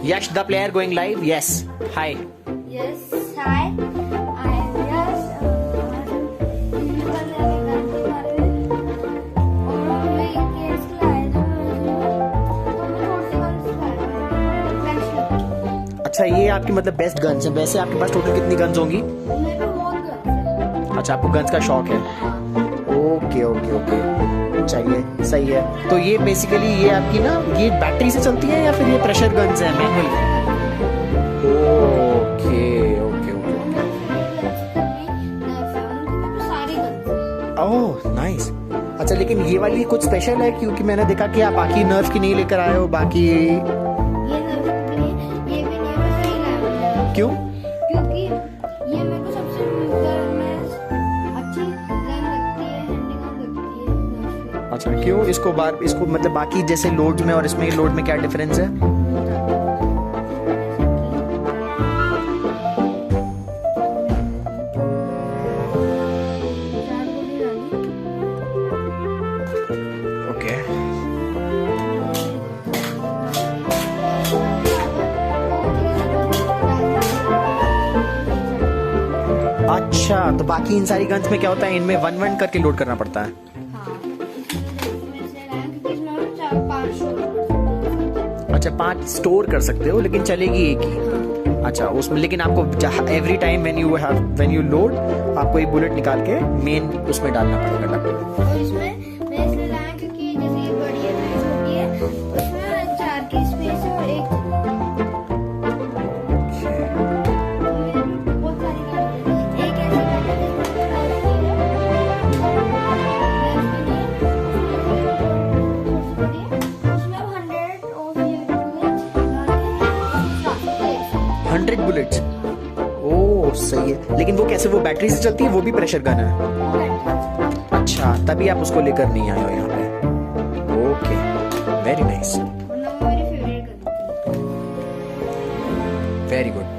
Yash, the player going live. Yes. Hi. Yes, hi. I am Yash. अच्छा, ये आपकी मतलब बेस्ट गन्स है। वैसे आपके पास टोटल कितनी गन्स होंगी? अच्छा, आपको गन्स का शौक है। ओके ओके ओके, चाहिए, सही है। तो ये बेसिकली ये आपकी ना ये बैटरी से चलती है या फिर ये प्रेशर गन्स है manual? Okay okay okay. Oh nice. अच्छा, लेकिन ये वाली कुछ स्पेशल है क्योंकि मैंने देखा कि आप बाकी नर्फ की नहीं लेकर आए हो। बाकी क्यों? क्योंकि ये मेरे को सबसे अच्छी गन लगती है, हैंडिंग लगती है। अच्छा, क्यों? इसको मतलब बाकी जैसे लोड में और इसमें लोड में क्या डिफरेंस है? ओके। अच्छा, तो बाकी इन सारी गन्स में क्या होता है? इनमें वन वन करके लोड करना पड़ता है। अच्छा, 5 स्टोर कर सकते हो लेकिन चलेगी एक ही। अच्छा, उसमें लेकिन आपको every time when you load आपको एक बुलेट निकाल के मेन उसमें डालना पड़ेगा। और इसमें मैं इसलिए लाया क्योंकि जैसे ये बड़ी है, मैं छोटी है, उसमें 4 की स्पेस है और एक बहुत सारी गाड़ी है। एक ऐसी गाड़ी है उसमें 100 ऑफ ये बुलेट्स 100 बुलेट्स। ओह सही है। लेकिन वो कैसे, वो बैटरी से चलती है? वो भी प्रेशर गन है? अच्छा, तभी आप उसको लेकर नहीं आए हो यहाँ पे। Okay, very nice, very good.